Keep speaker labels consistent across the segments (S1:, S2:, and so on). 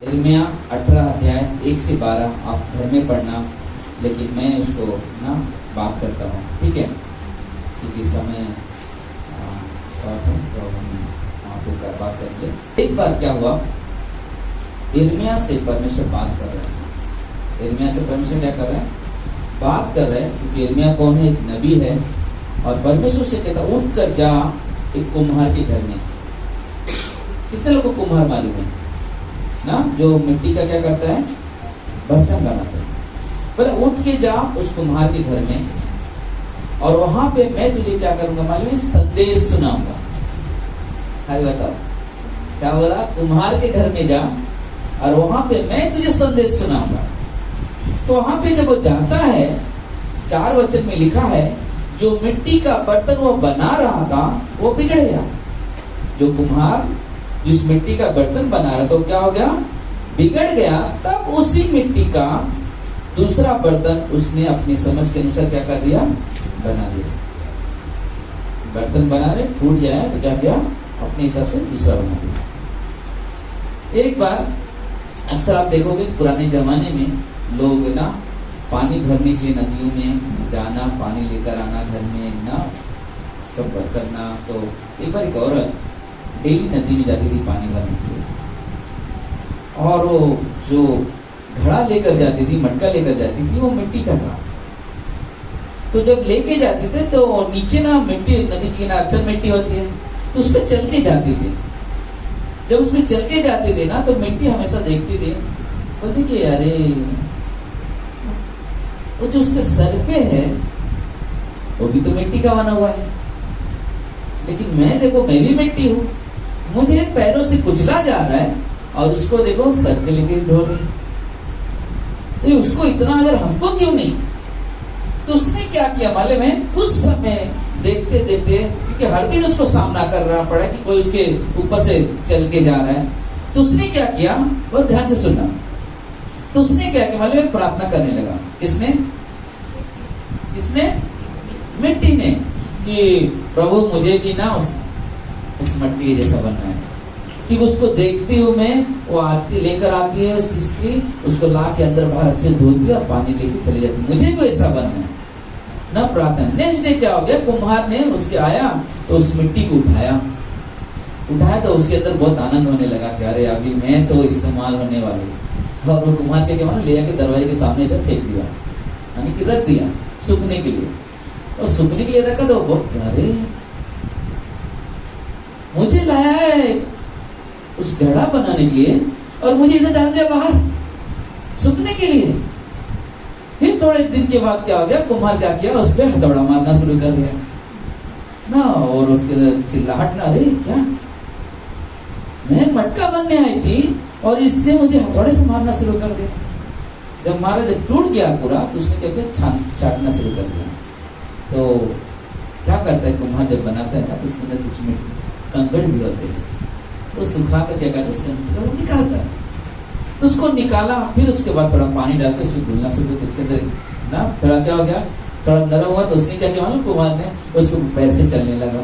S1: यिर्मयाह 18 अध्याय 1 से 12 आप घर में पढ़ना, लेकिन मैं उसको ना बात करता हूँ, ठीक है, क्योंकि समय शॉर्ट है तो हम आपको बात करेंगे। एक बार क्या हुआ, यिर्मयाह से परमेश्वर बात कर रहे हैं। यिर्मयाह से परमेश्वर क्या कर रहे हैं? बात कर रहे हैं, क्योंकि यिर्मयाह कौन है? एक नबी है। और परमेश्वर से कहता उठ कर जा एक कुम्हार के घर में। कितने लोगों को कुम्हार मालूम है ना, जो मिट्टी का क्या करता है, बर्तन बनाता है। पर उठ के जा उस कुम्हार के घर में, और वहां पे मैं तुझे क्या करूंगा मालूम है? संदेश सुनाऊंगा। हाय बताओ, क्या बोला? कुम्हार के घर में जा और वहां पे मैं तुझे संदेश सुनाऊंगा। तो वहां पे जब वो जाता है, 4 वचन में लिखा है, जो मिट्टी का बर्तन वो बना रहा था वो बिगड़ गया। जो कुम्हार जिस मिट्टी का बर्तन बना रहा तो क्या हो गया? बिगड़ गया। तब उसी मिट्टी का दूसरा बर्तन उसने अपनी समझ के अनुसार क्या कर दिया? बना दिया। बर्तन बना रहे, टूट जाए तो क्या किया? अपने हिसाब से दूसरा बना दिया। एक बार अक्सर आप देखोगे पुराने जमाने में लोग ना पानी भरने के लिए नदियों में जाना, पानी लेकर आना घर में ना, सब करना। तो एक बार एक औरत डेली नदी में जाती थी पानी भरने के लिए, और वो जो घड़ा लेकर जाती थी, मटका लेकर जाती थी, वो मिट्टी का था। तो जब लेके जाते थे तो नीचे ना मिट्टी, नदी की किनारे अक्सर मिट्टी होती है, तो उसपे चल के जाते थे। जब उसमें चल के जाते थे ना, तो मिट्टी हमेशा देखती थी, बोलती कि अरे वो जो उसके सर पे है वो भी तो मिट्टी का बना हुआ है, लेकिन मैं देखो मैं भी मिट्टी हूं, मुझे पैरों से कुचला जा रहा है और उसको देखो सर पे लेके ढो रही। तो उसको इतना अगर हमको क्यों नहीं? तो उसने क्या किया मालूम है? कुछ समय देखते देखते, क्योंकि हर दिन उसको सामना करना पड़ा कि कोई उसके ऊपर से चल के जा रहा है, तो उसने क्या किया? बहुत ध्यान से सुनना। तो उसने क्या किया मालूम है? प्रार्थना करने लगा। किसने? मिट्टी ने, कि प्रभु मुझे भी ना उस मट्टी जैसा बनना है, कि उसको देखती हूँ मैं, वो आती लेकर आती है उस स्त्री, उसको ला के अंदर बाहर अच्छे धोती है और पानी लेके चली जाती है, मुझे भी ऐसा बनना है ना। प्रार्थना। नेक्स्ट डे क्या हो गया? कुम्हार ने उसके आया तो उस मिट्टी को उठाया तो उसके अंदर बहुत आनंद होने लगा कि अरे अभी मैं तो इस्तेमाल होने वाली। और वो कुम्हार के क्या ले आके दरवाजे के सामने से फेंक दिया, यानी कि रख दिया सूखने के लिए। और सूखने के लिए रखा तो बहुत, अरे मुझे लाया है उस घड़ा बनाने के लिए और मुझे इधर डाल दिया बाहर सूखने के लिए। फिर थोड़े दिन के बाद क्या हो गया? कुम्हार क्या किया? उस पर हथौड़ा मारना शुरू कर दिया ना, और उसके चिल्लाहट ना, अरे क्या मैं मटका बनने आई थी और इसने मुझे हथौड़े से मारना शुरू कर दिया। जब मारा, जब टूट गया पूरा, तो उसने क्या किया? चाटना शुरू कर दिया। तो क्या करता है कुम्हार जब बनाता है ना, तो उसके अंदर कुछ में कंकड़ भी होते हैं, तो सुखा कर क्या करता है? उसके निकालता है। तो उसको निकाला, फिर उसके बाद थोड़ा पानी डालकर उसको धुलना शुरू किया। उसके अंदर ना थोड़ा क्या हो गया? थोड़ा नरम हुआ, तो उसने क्या किया मालूम? कुम्हार ने उसको पैर से चलने लगा।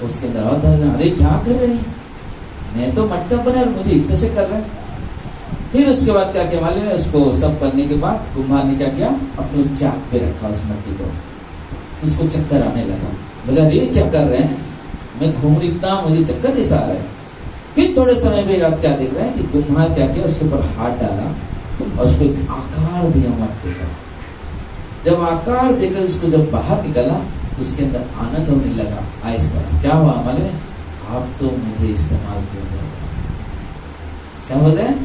S1: उसके अंदर आता है, अरे क्या कर रहे हैं, मैं तो मटका बना और मुझे इस तरह से कर रहा है। फिर उसके बाद क्या किया मालूम है? उसको सब करने के बाद कुम्हार ने क्या किया? अपने चाक पे रखा उस मट्टी को, उसको चक्कर आने लगा। बोला अरे क्या कर रहे हैं, मैं घूम इतना, मुझे चक्कर जैसा आ रहा है। फिर थोड़े समय में आप क्या देख रहे हैं कि कुम्हार क्या किया? उसके ऊपर हाथ डाला और उसको एक आकार दिया मट्टी का। जब आकार देकर उसको जब बाहर निकाला, तो उसके अंदर आनंद होने लगा। आहिस्ता क्या हुआ मालूम है? आप तो मुझे इस्तेमाल किया जाएगा। क्या बोल रहे हैं?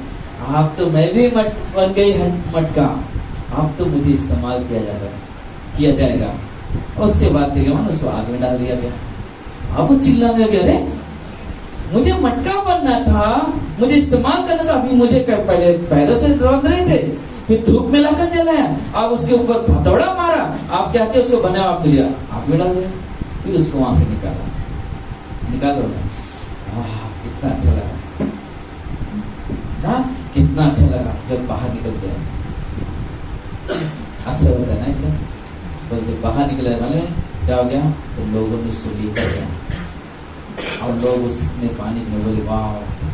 S1: आप तो, मैं भी बन गई मटका, आप तो मुझे इस्तेमाल किया जाएगा। उसके बाद क्या मानो? उसको आग में डाल दिया गया। अब वो चिल्लाने लगे, अरे मुझे मटका बनना था, मुझे इस्तेमाल करना था, अभी मुझे पहले पैरों से रौंद रहे थे, फिर धूप में लाकर जलाया, आप उसके ऊपर हथौड़ा मारा, आप क्या किया? उसको बनाया, आप लिया, आग में डाल दिया। फिर उसको वहां से निकाला दो। कितना अच्छा लगा ना, कितना अच्छा लगा जब बाहर निकल गया। अक्सर होता है ना ऐसा। तो जब बाहर निकला मालूम क्या हो गया? तो लोगों ने उसको लेकर गया और लोग उसमें पानी में बोले वाह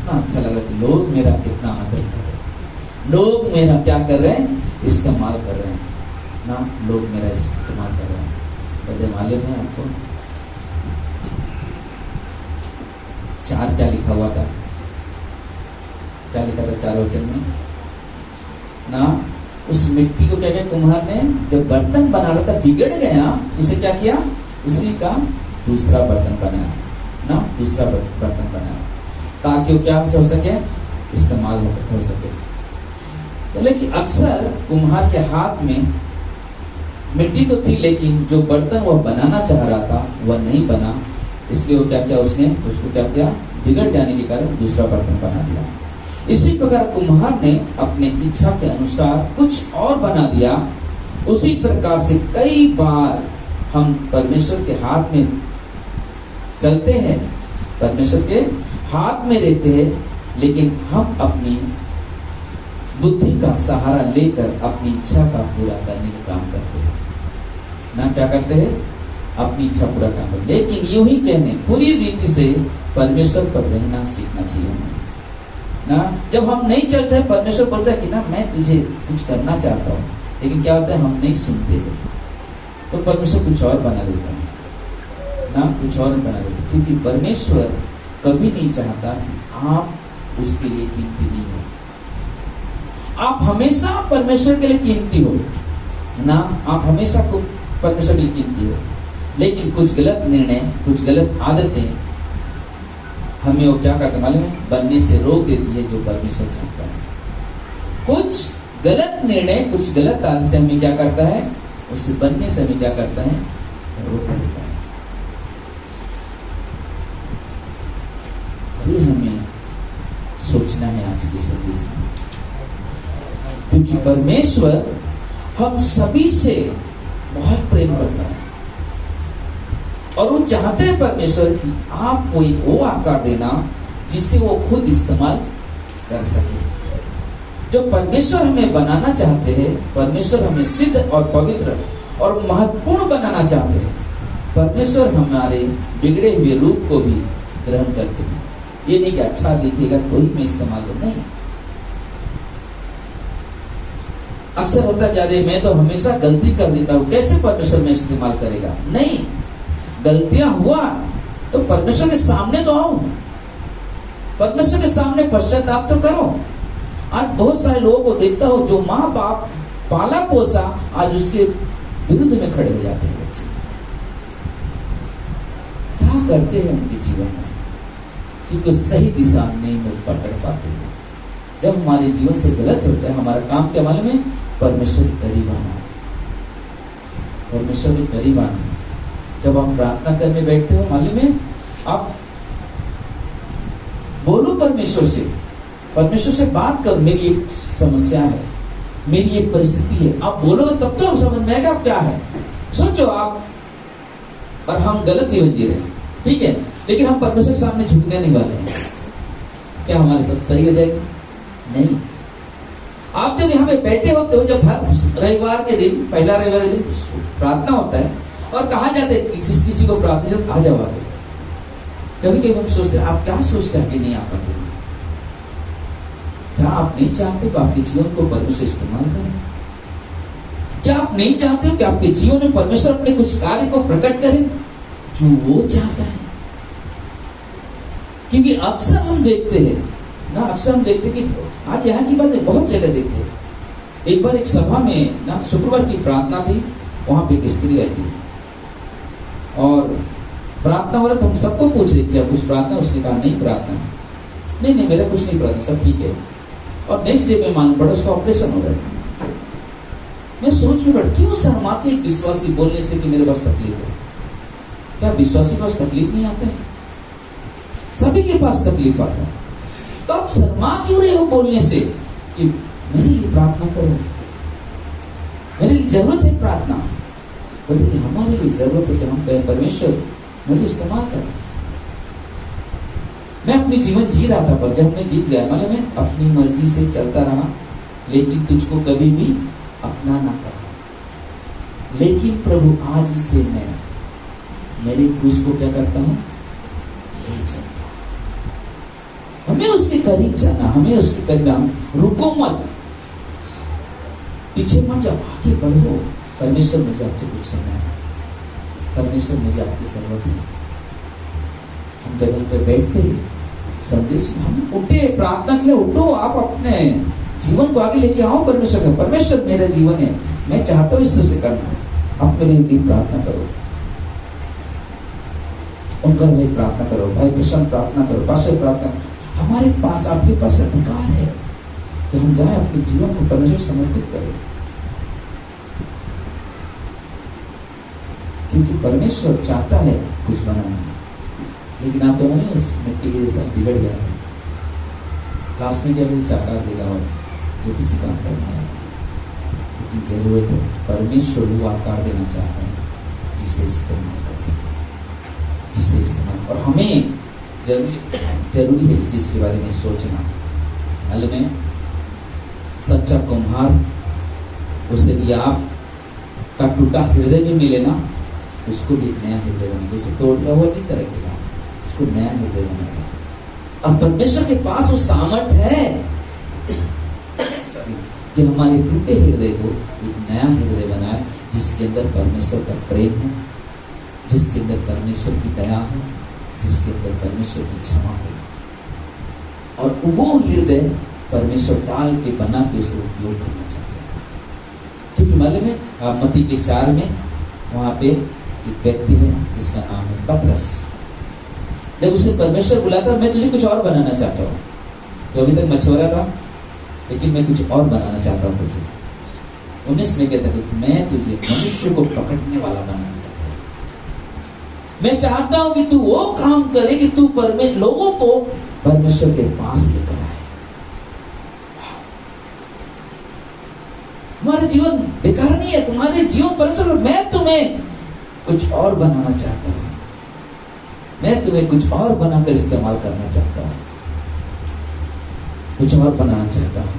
S1: कितना अच्छा लगा कि लोग मेरा कितना आदर कर रहे हैं, लोग मेरा क्या कर रहे हैं, इस्तेमाल कर रहे हैं ना, लोग मेरा इस्तेमाल कर रहे हैं। तो मालूम है आपको 4 क्या लिखा हुआ था, क्या लिखा था 4 वचन में ना, उस मिट्टी को क्या किया कुम्हार ने, जब बर्तन बना रहा था बिगड़ गया, उसे क्या किया, उसी का दूसरा बर्तन बनाया ना, दूसरा बर्तन बनाया ताकि वो क्या हो सके, इस्तेमाल हो सके। तो लेकिन अक्सर कुम्हार के हाथ में मिट्टी तो थी, लेकिन जो बर्तन वह बनाना चाह रहा था वह नहीं बना, इसलिए वो क्या किया, उसने उसको क्या किया, बिगड़ जाने के कारण दूसरा बर्तन बना दिया। इसी प्रकार कुम्हार ने अपने इच्छा के अनुसार कुछ और बना दिया। उसी प्रकार से कई बार हम परमेश्वर के हाथ में चलते हैं, परमेश्वर के हाथ में रहते हैं, लेकिन हम अपनी बुद्धि का सहारा लेकर अपनी इच्छा का पूरा करने का काम करते हैं ना, क्या करते हैं, अपनी इच्छा पूरा काम करते। लेकिन यूं ही कहने पूरी रीति से परमेश्वर पर रहना सीखना चाहिए ना। जब हम नहीं चलते हैं, परमेश्वर बोलता है कि ना मैं तुझे कुछ करना चाहता हूँ, लेकिन क्या होता है, हम नहीं सुनते हैं, तो परमेश्वर कुछ और बना देता है ना, कुछ और बना देता है, क्योंकि परमेश्वर कभी नहीं चाहता कि आप उसके लिए कीमती नहीं हो। आप हमेशा परमेश्वर के लिए कीमती हो ना, आप हमेशा को परमेश्वर के लिए कीमती हो, लेकिन कुछ गलत निर्णय, कुछ गलत आदतें हमें वो क्या करते मालूम है, बनने से रोक देती है जो परमेश्वर चाहता है। कुछ गलत निर्णय, कुछ गलत आदतें हमें क्या करता है, उससे बनने से हमें क्या करता है, रोक देता है। ये हमें सोचना है आज की संदेश में, क्योंकि परमेश्वर हम सभी से बहुत प्रेम करता है और वो चाहते हैं परमेश्वर कि आपको एक वो आकार देना जिससे वो खुद इस्तेमाल कर सके। जो परमेश्वर हमें बनाना चाहते हैं, परमेश्वर हमें सिद्ध और पवित्र और महत्वपूर्ण बनाना चाहते हैं। परमेश्वर हमारे बिगड़े हुए रूप को भी ग्रहण करते हैं। ये नहीं कि अच्छा दिखेगा तो ही मैं इस्तेमाल करूं, नहीं। अक्सर होता है कि अरे मैं तो हमेशा गलती कर देता हूं, कैसे परमेश्वर में इस्तेमाल करेगा। नहीं, गलतियां हुआ तो परमेश्वर के सामने तो आओ, परमेश्वर के सामने पश्चाताप तो करो। आज बहुत सारे लोगों को देखता हो जो माँ बाप पाला पोसा आज उसके विरुद्ध में खड़े हो जाते हैं। बच्चे क्या करते हैं उनके जीवन में, क्योंकि सही दिशा नहीं मिल पकड़ पाते हैं। जब हमारे जीवन से गलत होता है, हमारा काम क्या मालूम है, परमेश्वर के करीब आना, परमेश्वर के करीब आना। जब आप प्रार्थना करने बैठते हो, मालूम है, आप बोलो परमेश्वर से बात करो, मेरी एक समस्या है, मेरी एक परिस्थिति है। आप बोलो तब तो हम समझ में आएगा क्या है। सोचो आप और हम गलत जीवन जी रहे हैं, ठीक है, लेकिन हम परमेश्वर के सामने झुकने नहीं वाले हैं, क्या हमारे सब सही हो जाएगा? नहीं। आप जब यहाँ पे बैठे होते हो, जब हर रविवार के दिन, पहला रविवार के दिन प्रार्थना होता है और कहा जाता है कि जिस किसी को प्रार्थना जब आ जाओ आगे। कभी कभी हम सोचते हैं, आप क्या सोचते हैं कि नहीं आ पाते? क्या आप नहीं चाहते कि आपके जीवन को परमेश्वर इस्तेमाल करें? क्या आप नहीं चाहते कि आपके जीवन में परमेश्वर अपने कुछ कार्य को प्रकट करे जो वो चाहता है? क्योंकि अक्सर हम देखते हैं ना, अक्सर हम देखते कि आज यहाँ की बात है, बहुत जगह देखते हैं। एक बार एक सभा में ना, शुक्रवार की प्रार्थना थी, वहां पे एक स्त्री आई थी और प्रार्थना हो रहा था। हम सबको पूछ रहे क्या कुछ प्रार्थना? उसने कहा नहीं प्रार्थना नहीं, मेरा कुछ नहीं प्रार्थना, सब ठीक है। और नेक्स्ट डे में मालूम पड़ा उसका ऑपरेशन हो रहा है। मैं सोच में पड़ा, क्यों शर्माती एक विश्वासी बोलने से कि मेरे पास तकलीफ है? क्या विश्वासी के पास तकलीफ नहीं आता है? सभी के पास तकलीफ आता है। तो आप शर्मा क्यों रहे हो बोलने से कि मेरे लिए प्रार्थना करो, मेरे लिए जरूरत है प्रार्थना? बोलते कि हमारे लिए जरूरत है कि हम कहें परमेश्वर मुझे इस्तेमाल कर। मैं अपनी जीवन जी रहा था, पर जब मैं गीत गाया, मालूम है, अपनी मर्जी से चलता रहा लेकिन तुझको कभी भी अपना ना कहा। लेकिन प्रभु आज से मैं मेरे क्रूस को क्या करता हूं, ले चलता हूं। हमें उसके करीब जाना, हमें उसके करीब, रुको मत, पीछे मत जाओ, आगे बढ़ो। परमेश्वर मुझे आपसे कुछ सुनना है, परमेश्वर मुझे आपकी जरूरत है। हम जगह पे बैठते संदेश, हम उठे, प्रार्थना के लिए उठो, आप अपने जीवन को आगे लेके आओ परमेश्वर का। परमेश्वर मेरा जीवन है, मैं चाहता हूँ इस तरह से करना, आप मेरे लिए प्रार्थना करो। उनका भाई प्रार्थना करो, भाई प्रशांत प्रार्थना करो, पास्टर प्रार्थना। हमारे पास, आपके पास अधिकार है कि हम जाए अपने जीवन को परमेश्वर समर्पित करें, क्योंकि परमेश्वर चाहता है कुछ बनाना। लेकिन आप तो नहीं उस मिट्टी के जैसा बिगड़ गया, लास्ट में क्या चाकार देगा और जो किसी काम करना है। लेकिन जरूरत है, परमेश्वर वो आकार देना चाहता है जिसे इस्तेमाल कर सके, जिसे इस्तेमाल। और हमें जरूरी है इस चीज के बारे में सोचना। हाल में सच्चा कुम्हार, उसे यदि आप का टूटा हृदय भी मिले ना, उसको भी नया हृदय बनेगा, उसे तोड़ना हुआ नहीं करेगा, उसको नया हृदय बनेगा। और परमेश्वर के पास वो सामर्थ है कि हमारे टूटे हृदय को एक नया हृदय बनाए, जिसके अंदर परमेश्वर का प्रेम हो, जिसके अंदर परमेश्वर की दया हो, जिसके अंदर परमेश्वर की क्षमा हो। और वो हृदय परमेश्वर डाल के बना के उसे उपयोग करना चाहते हैं। क्योंकि मालूम है मत्ती के 4 में वहां पे एक व्यक्ति है जिसका नाम है पतरस। जब उसे परमेश्वर बुलाता, मैं तुझे कुछ और बनाना चाहता हूँ, तो अभी तक मछुआरा था, लेकिन मैं कुछ और बनाना चाहता हूँ तुझे। 19 में कहता है कि मैं तुझे मनुष्य को पकड़ने वाला बनाना चाहता हूँ। मैं चाहता हूं कि तू वो काम करे कि तू लोगों को परमेश्वर के पास लेकर आए। तुम्हारे जीवन बेकार नहीं है, तुम्हारे जीवन परमेश्वर, मैं तुम्हें कुछ और बनाना चाहता हूं, मैं तुम्हें कुछ और बनाकर इस्तेमाल करना चाहता हूं, कुछ और बनाना चाहता हूं।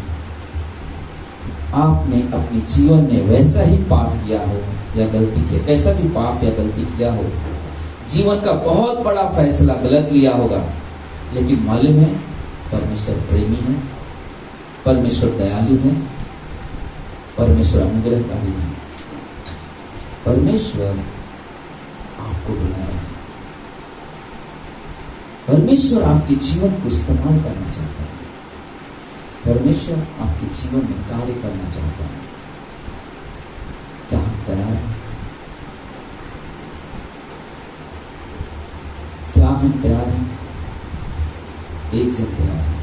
S1: आपने अपने जीवन में वैसा ही पाप किया हो या गलती किया, कैसा भी पाप या गलती किया हो, जीवन का बहुत बड़ा फैसला गलत लिया होगा, लेकिन मालूम है परमेश्वर प्रेमी है, परमेश्वर दयालु है, परमेश्वर अनुग्रहकारी है। परमेश्वर आपको बुला रहा है, परमेश्वर आपके जीवन को इस्तेमाल करना चाहता है, परमेश्वर आपके जीवन में कार्य करना चाहता है। क्या हम तैयार हैं? क्या हम तैयार हैं? एक जन तैयार है।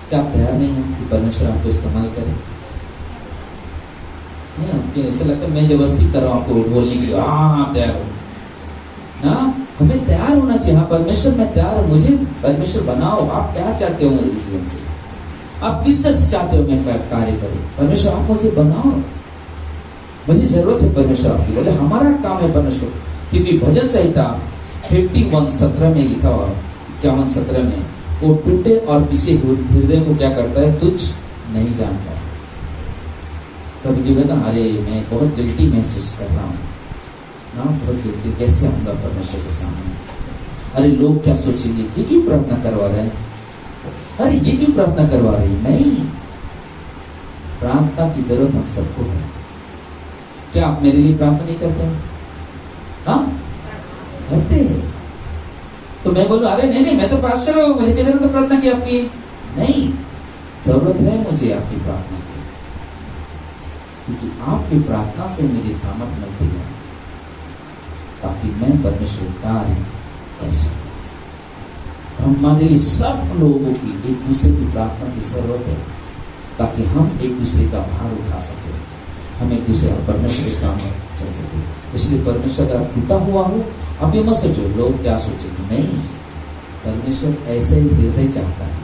S1: क्या आप तैयार नहीं हैं कि परमेश्वर आपको इस्तेमाल करे? नहीं, हमको ऐसा लगता है मैं जबरदस्ती कर रहा हूं आपको बोलने के लिए, हाँ तैयार हो ना। हमें तैयार होना चाहिए। हाँ परमेश्वर मैं तैयार हूं, मुझे परमेश्वर बनाओ। आप क्या चाहते हो मेरे जीवन से? आप किस तरह से चाहते हो मैं कार्य करूं? परमेश्वर आप मुझे बनाओ, मुझे जरूरत है परमेश्वर आपकी। बोले हमारा काम है परमेश्वर, क्योंकि भजन संहिता 51:17 में लिखा हुआ, 51:17 में, वो टूटे और किसी हृदय को क्या करता है? तुझ नहीं जानता। कभी कभी कहता अरे मैं बहुत गिल्टी महसूस कर रहा हूँ ना, बहुत गिल्टी, कैसे आऊंगा परमेश्वर के सामने? अरे लोग क्या सोचेंगे, ये क्यों प्रार्थना करवा रहे हैं? अरे ये क्यों प्रार्थना करवा रही? नहीं, प्रार्थना की जरूरत हम सबको है। क्या आप मेरे लिए प्रार्थना नहीं करते हैं? हाँ करते हैं। तो मैं बोलूं अरे नहीं मैं तो पास्टर हूं, मुझे क्या जरूरत है प्रार्थना की आपकी? नहीं, जरूरत है मुझे आपकी प्रार्थना की, क्योंकि आपकी प्रार्थना से मुझे सामर्थ मिलती है ताकि मैं परमेश्वर कार्य कर सकूं। हमारे लिए सब लोगों की एक दूसरे की प्रार्थना की जरूरत है, ताकि हम एक दूसरे का भार उठा सके, हम एक दूसरे परमेश्वर के सामने चल सके। इसलिए परमेश्वर अगर आप टूटा हुआ हो, आप ये मत सोचो लोग क्या सोचेंगे। नहीं, परमेश्वर ऐसे ही हृदय चाहता है,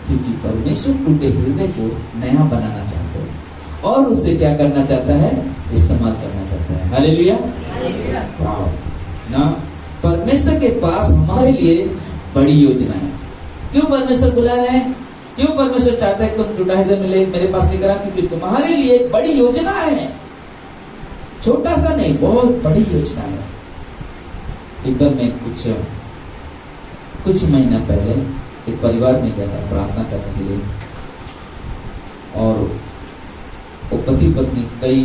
S1: क्योंकि परमेश्वर टूटे हृदय को नया बनाना चाहता है और उससे क्या करना चाहता है? इस्तेमाल करना चाहता है। हालेलुया। ना परमेश्वर के पास हमारे लिए बड़ी योजना है। क्यों परमेश्वर बुला रहे हैं? क्यों परमेश्वर चाहता है तुम टूटा हृदय मिले मेरे पास लेकर आ? क्योंकि तुम्हारे लिए बड़ी योजना है, छोटा सा नहीं, बहुत बड़ी योजना है। एक बार मैं कुछ महीना पहले एक परिवार में गया था प्रार्थना करने के लिए, और वो पति पत्नी कई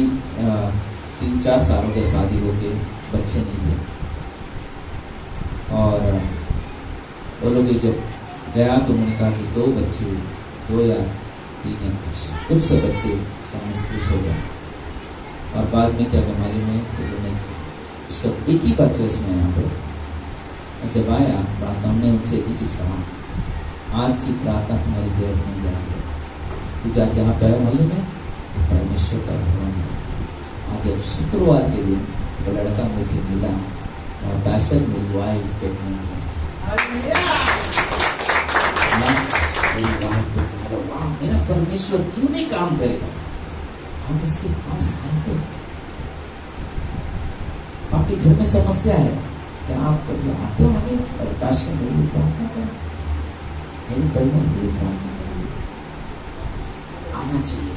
S1: 3-4 सालों के शादी हो गए, बच्चे नहीं थे। और वो लोग जब गया तो उन्होंने कहा कि 2 बच्चे, 2 या 3 या कुछ तो बच्चे उसका मिस्ट्रेस हो गया। और बाद में क्या मालूम है कि उन्होंने उसका एक ही परचेस में यहाँ पर जब आया प्रार्थना, हमने उनसे एक ही चीज़ कहा, आज की प्रार्थना तुम्हारी देर नहीं जाएगी, क्योंकि आज जहाँ पे मालूम है परमेश्वर का भवन है। आज जब शुक्रवार के दिन वो लड़का मुझे मिला और पैशन मेरी वाइफ प्रेग्नेंट है, मेरा परमेश्वर क्यों नहीं काम करेगा? आप उसके पास आए तो आपके घर में समस्या है क्या? आप कभी आते हो आगे और पैशन मेरी प्रार्थना करें, मेरी परिवार के लिए प्रार्थना करें, आना चाहिए,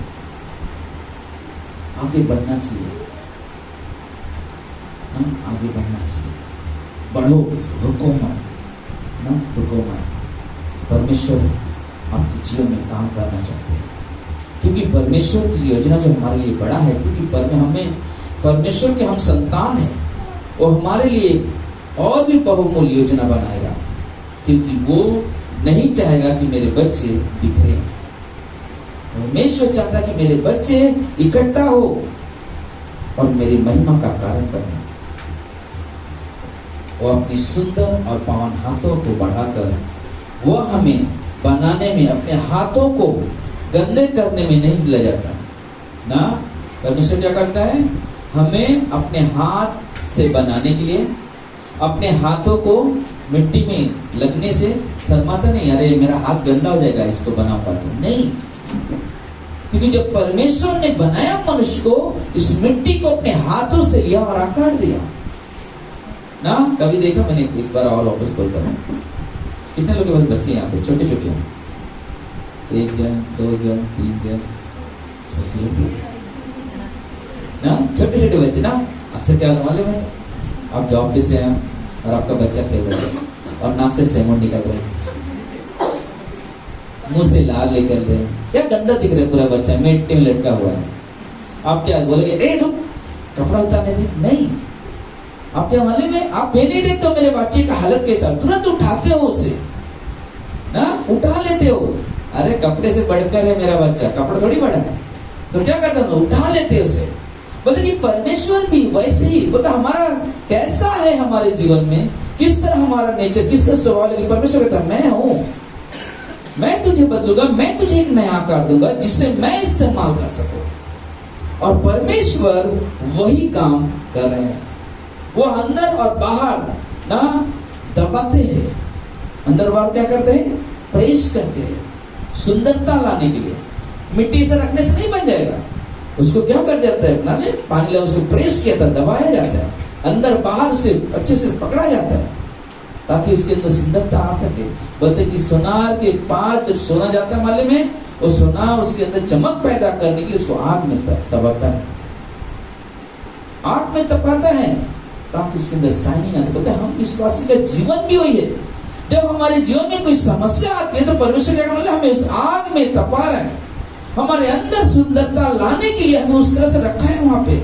S1: आगे बढ़ना चाहिए, आगे बढ़ना चाहिए। बढ़ो, रुको मत, ना रुको मत। परमेश्वर आपके जीवन में काम करना चाहते हैं, क्योंकि परमेश्वर की योजना जो हमारे लिए बड़ा है, क्योंकि हमें परमेश्वर के हम संतान हैं, वो हमारे लिए और भी बहुमूल्य योजना बनाएगा, क्योंकि वो नहीं चाहेगा कि मेरे बच्चे बिखरे। परमेश्वर चाहता कि मेरे बच्चे इकट्ठा हो और मेरी महिमा का कारण बने। वो अपनी सुंदर और पावन हाथों को बढ़ाकर वो हमें बनाने में, अपने हाथों को गंदे करने में नहीं ले जाता ना। परमेश्वर क्या करता है? हमें अपने हाथ से बनाने के लिए, अपने हाथों को मिट्टी में लगने से शर्माता नहीं, अरे मेरा हाथ गंदा हो जाएगा इसको बनाऊंगा तो नहीं। क्योंकि जब परमेश्वर ने बनाया मनुष्य को, इस मिट्टी को अपने हाथों से लिया और आकार दिया ना। कभी देखा मैंने, एक बार और वापस बोलता हूँ, कितने लोगों के पास बच्चे यहाँ पे छोटे छोटे हैं? 1 जन, 2 जन, 3 जन, ना छोटे छोटे बच्चे ना। अक्सर क्या होता मालूम है, आप जॉब पे से हैं और आपका बच्चा खेल रहा है और नाक से सेमोन निकल रहा है, मुंह से लाल निकल रहे हैं, या गंदा दिख रहा है पूरा बच्चा, मिट्टी में लटका हुआ है। आप क्या बोलेंगे? ए रुक, कपड़ा उतारने दे। नहीं, आप क्या मालूम है, आप ये नहीं देखते हो मेरे बच्चे का हालत कैसा, तुरंत उठाते हो उसे ना, उठा लेते हो। अरे कपड़े से बढ़कर है मेरा बच्चा, कपड़ा थोड़ी बड़ा है, तो क्या करते हो? उठा लेते हो उसे। बोलते कि परमेश्वर भी वैसे ही, बोलता हमारा कैसा है हमारे जीवन में, किस तरह हमारा नेचर, किस तरह स्वभाव। लेकिन परमेश्वर कहता मैं हूं, मैं तुझे बदलूंगा, मैं तुझे एक नया आकार दूंगा जिससे मैं इस्तेमाल कर सकूं। और परमेश्वर वही काम कर रहे हैं। वो अंदर और बाहर ना दबाते हैं, अंदर बाहर क्या करते हैं? प्रेस करते हैं, सुंदरता लाने के लिए। मिट्टी से रखने से नहीं बन जाएगा, उसको क्या कर जाता है? अपना ने पानी ला उसको प्रेस किया था, दबाया जाता है, अंदर बाहर उसे अच्छे से पकड़ा जाता है ताकि उसके अंदर सुंदरता आ सके। बोलते कि सोनार के पास जब सोना जाता है मालूम है, वो सोना उसके अंदर चमक पैदा करने के लिए उसको आग में तपाता है, आग में तपाता है ताकि उसके अंदर शाइनिंग आ सके। बोलते हम विश्वासी का जीवन भी वही है। जब हमारे जीवन में कोई समस्या आती है तो परमेश्वर क्या मतलब हमें उस आग में तपा रहा है, हमारे अंदर सुंदरता लाने के लिए हमें उस तरह से रखा है। वहां पे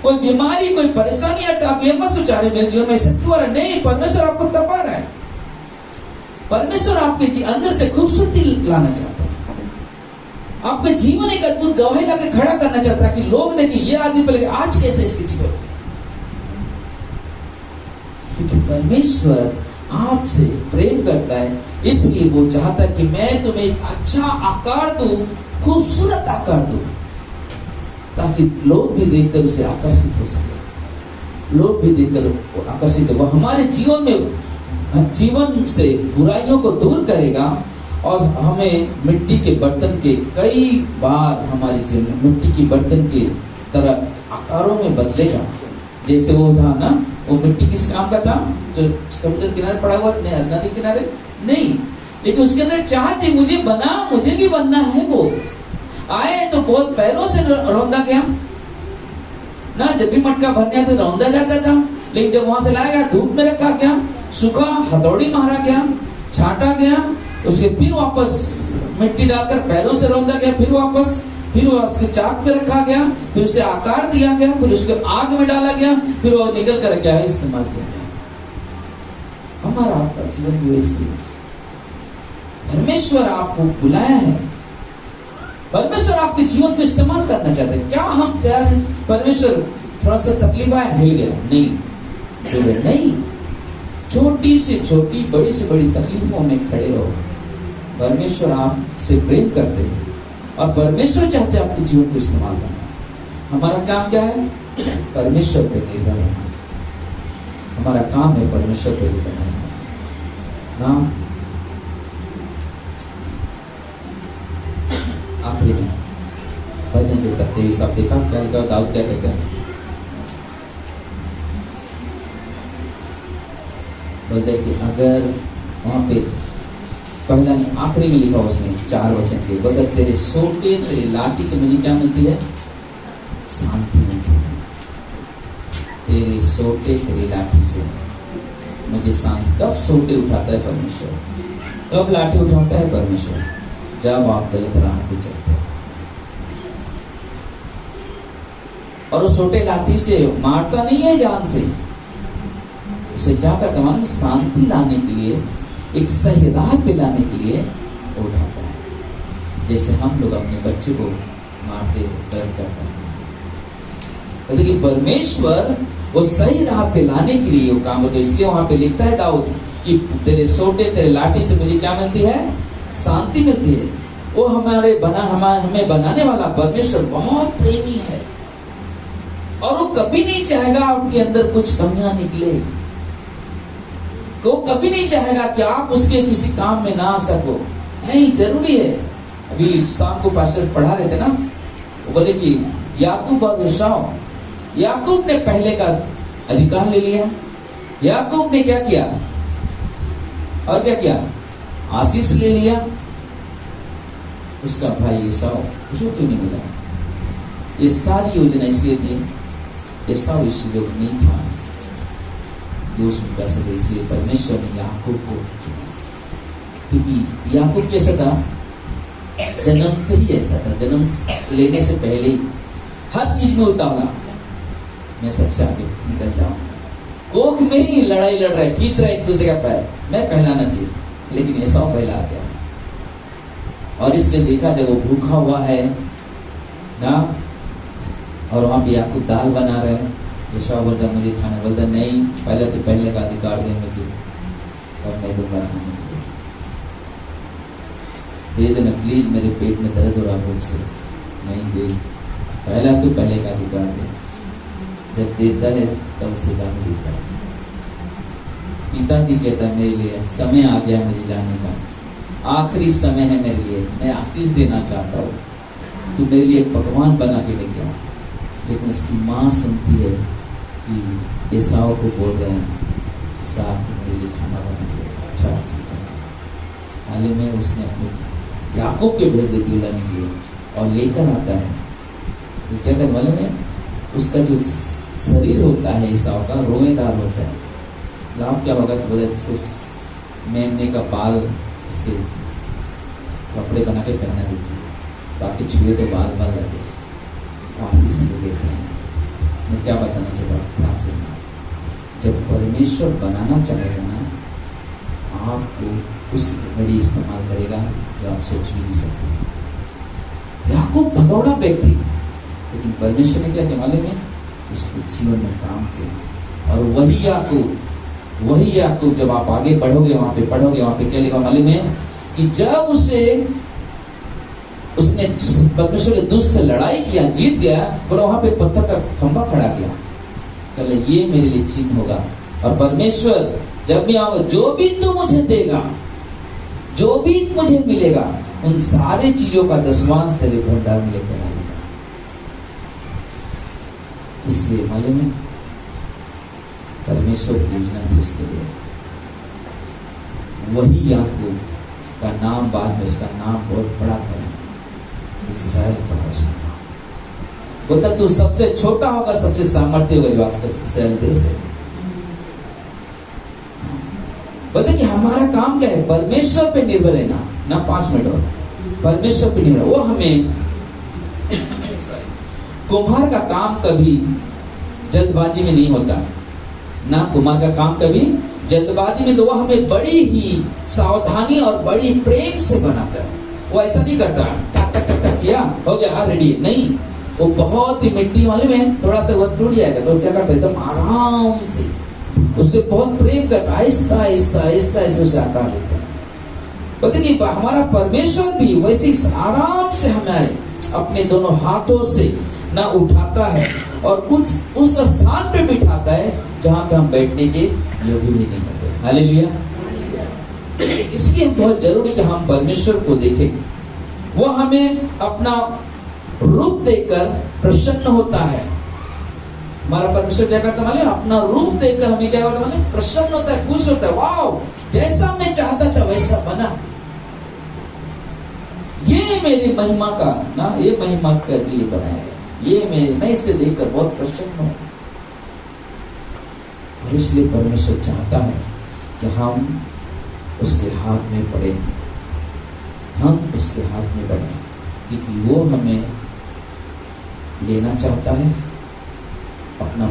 S1: कोई बीमारी, कोई परेशानी आता, आप ये मत सोचा रहे मेरे जीवन में ऐसा क्यों आ रहा है। नहीं, परमेश्वर आपको तपा रहा है। परमेश्वर आपके अंदर से खूबसूरती लाना चाहता है, आपके जीवन एक अद्भुत गवाही लाके खड़ा करना चाहता है कि लोग देखें ये आदमी पहले आज कैसे इसकी जीवन, क्योंकि परमेश्वर आपसे प्रेम करता है, इसलिए वो चाहता है कि मैं तुम्हें एक अच्छा आकार दूं, खूबसूरत आकार दूं, ताकि लोग भी देखकर उसे आकर्षित हो सके, लोग भी देखकर आकर्षित हो। वो हमारे जीवन में, जीवन से बुराइयों को दूर करेगा और हमें मिट्टी के बर्तन के, कई बार हमारे जीवन में मिट्टी की बर्तन के तरह आकारों में बदलेगा। जैसे वो था ना, वो मिट्टी किस काम का था? जो समुद्र किनारे पड़ा हुआ, नदी किनारे नहीं, लेकिन उसके अंदर चाह थी मुझे बना, मुझे भी बनना है। वो आए तो बहुत पैरों से रौंदा गया ना, जब भी मटका भरने आता रौंदा जाता था, लेकिन जब वहां से लाया गया, धूप में रखा गया, सूखा हथौड़ी मारा गया, छांटा गया, उसके फिर वापस मिट्टी डालकर पैरों से रौंदा गया, फिर उसके चाक पे रखा गया, फिर उसे आकार दिया गया, फिर उसको आग में डाला गया, फिर वो निकल कर क्या है इस्तेमाल किया गया। हमारा आपका जीवन भी वैसे परमेश्वर आपको बुलाया है, परमेश्वर आपके जीवन को इस्तेमाल करना चाहते हैं। क्या हम तैयार हैं? परमेश्वर थोड़ा सा तकलीफ आया, हिल गया, नहीं, छोटी से छोटी बड़ी से बड़ी तकलीफों में खड़े रहो। परमेश्वर आपसे प्रेम करते हैं और परमेश्वर चाहते हैं आपके जीवन को इस्तेमाल करना। हमारा काम क्या है? परमेश्वर पर निर्भर रहना। हमारा काम है परमेश्वर पर निर्भर रहना ना। आखिरी में भजन से करते हुए सब देखा क्या लिखा, दाऊद क्या कहते हैं? बोलते कि अगर वहां पे पहला नहीं आखिरी में लिखा उसमें 4 वचन के, बोलते तेरे सोटे तेरे लाठी से मुझे क्या मिलती है? शांति मिलती है। तेरे सोटे तेरे लाठी से मुझे शांति। कब सोटे उठाता है परमेश्वर? कब लाठी उठाता है परमेश्वर? जब आप गलत राह पे चलते हो। और उस छोटे लाठी से मारता नहीं है जान से, उसे क्या करता है? शांति लाने के लिए, एक सही राह पे लाने के लिए उठाता है। जैसे हम लोग अपने बच्चे को मारते दर्द करते हैं, लेकिन परमेश्वर वो सही राह पे लाने के लिए वो काम करता है। इसलिए वहां पे लिखता है दाऊद कि तेरे सोटे तेरे लाठी से मुझे क्या मिलती है? शांति मिलती है। वो हमें बनाने वाला परमेश्वर बहुत प्रेमी है और वो कभी नहीं चाहेगा आपके अंदर कुछ कमियां निकले। वो कभी नहीं चाहेगा कि आप उसके किसी काम में ना आ सको। नहीं, जरूरी है। अभी शाम को पास्टर पढ़ा रहे थे ना, वो बोले कि याकूब और एसाव, याकूब ने पहले का अधिकार ले लिया। याकूब ने क्या किया और क्या किया? आशीष ले लिया। उसका भाई एसाव, उसको क्यों नहीं मिला? ये सारी योजना इसलिए थी, एसाव इस योग नहीं था, दोष उनका सके, इसलिए परमेश्वर ने याकूब को चुना। क्योंकि याकूब कैसा था? जन्म से ही ऐसा था, जन्म लेने से पहले ही हर चीज में उतावला, मैं सबसे आगे निकल जाऊं। कोख में ही लड़ाई लड़ रहा है, खींच रहा है एक दूसरे का पैर, मैं पहलाना चाहिए, लेकिन ऐसा पहला आ गया। और इसने देखा जब वो भूखा हुआ है ना, और वहां पे याकूब दाल बना रहे हैं, एसाव बोलता मुझे खाना, बोलता नहीं, पहले का अधिकार दे मुझे और मैं दूंगा खाने के लिए, दे देना प्लीज, मेरे पेट में दर्द हो रहा भूख से। नहीं दे, पहले का अधिकार दे। जब देता है तब उसे लाभ देता है। पिताजी कहता है मेरे लिए समय आ गया मुझे जाने का, आखिरी समय है मेरे लिए, मैं आशीष देना चाहता हूँ, तू मेरे लिए एक पकवान बना के लेके आ। लेकिन उसकी माँ सुनती है कि एसाव को बोल रहे हैं साहब मेरे लिए खाना बना के, अच्छा ठीक है। हाल में उसने अपने याकूब के भेज देती लाने के लिए और लेकर आता है। तो क्या करने वाले में उसका जो शरीर होता है एसाव का रोएदार होता है। लाभ क्या होगा? तो उस मेमने का बाल उसके कपड़े बना के पहना देती है, ताकि छुए तो बाल लगे, आशीष ले लेते हैं। मैं क्या बताना चाहता हूँ आपसे, जब परमेश्वर बनाना चाहेगा ना, आपको उस घड़ी इस्तेमाल करेगा जो आप सोच भी नहीं सकते। याकूब भगौड़ा व्यक्ति, लेकिन परमेश्वर ने क्या किया मालूम है? उसके जीवन में काम किया। और वही याकूब जब आप आगे पढ़ोगे, वहां पे क्या लिखा मालूम है? कि जब उसने परमेश्वर के दूत से लड़ाई किया, जीत गया, और वहां पे पत्थर का खंभा खड़ा किया, कहले ये मेरे लिए चिन्ह होगा। और परमेश्वर जब भी आऊंगा, जो भी तू मुझे देगा, जो भी मुझे मिलेगा, उन सारे चीजों का 10वां तेरे भंडार में लेकर आएगा। इसलिए मालूम है परमेश्वर की योजना थी उसके लिए। वही याकूब का नाम बाद में उसका नाम बहुत बड़ा है, इस्राएल पड़ा उसका नाम। बोलता तू सबसे छोटा होगा, सबसे सामर्थ्य होगा जो आज का इस्राएल देश है। हमारा काम क्या है? परमेश्वर पे निर्भर रहना। ना 5 मिनट और, परमेश्वर पे निर्भर। वो हमें कुम्हार का काम कभी जल्दबाजी में नहीं होता ना, कुम्हार का काम कभी जल्दबाजी में, तो वो हमें बड़ी ही सावधानी और बड़ी प्रेम से बनाता है। वो ऐसा नहीं करता टक टक टक टक किया हो गया रेडी, नहीं। वो बहुत ही मिट्टी वाले में थोड़ा सा वो टूट जाएगा तो क्या करता है? एकदम आराम से उससे बहुत प्रेम करता, आहिस्ता आहिस्ता आहिस्ता ऐसे उसे आकार देता है। पता नहीं हमारा परमेश्वर भी वैसे ही आराम से हमारे अपने दोनों हाथों से ना उठाता है और कुछ उस स्थान पे बिठाता है जहां पे हम बैठने के योग्य भी नहीं होते। हालेलुया। इसलिए बहुत जरूरी कि हम परमेश्वर को देखें। वो हमें अपना रूप देकर प्रसन्न होता है। हमारा परमेश्वर क्या करता है? अपना रूप देकर हमें क्या होता है? प्रसन्न होता है, खुश होता है। वाओ, जैसा मैं चाहता था वैसा बना। ये मेरी महिमा का ना, ये महिमा के लिए बनाया गया। ये मैं इसे देखकर बहुत प्रसन्न हूं। और इसलिए परमेश्वर चाहता है कि हम उसके हाथ में पड़े, हम उसके हाथ में पड़े, क्योंकि वो हमें लेना चाहता है, अपना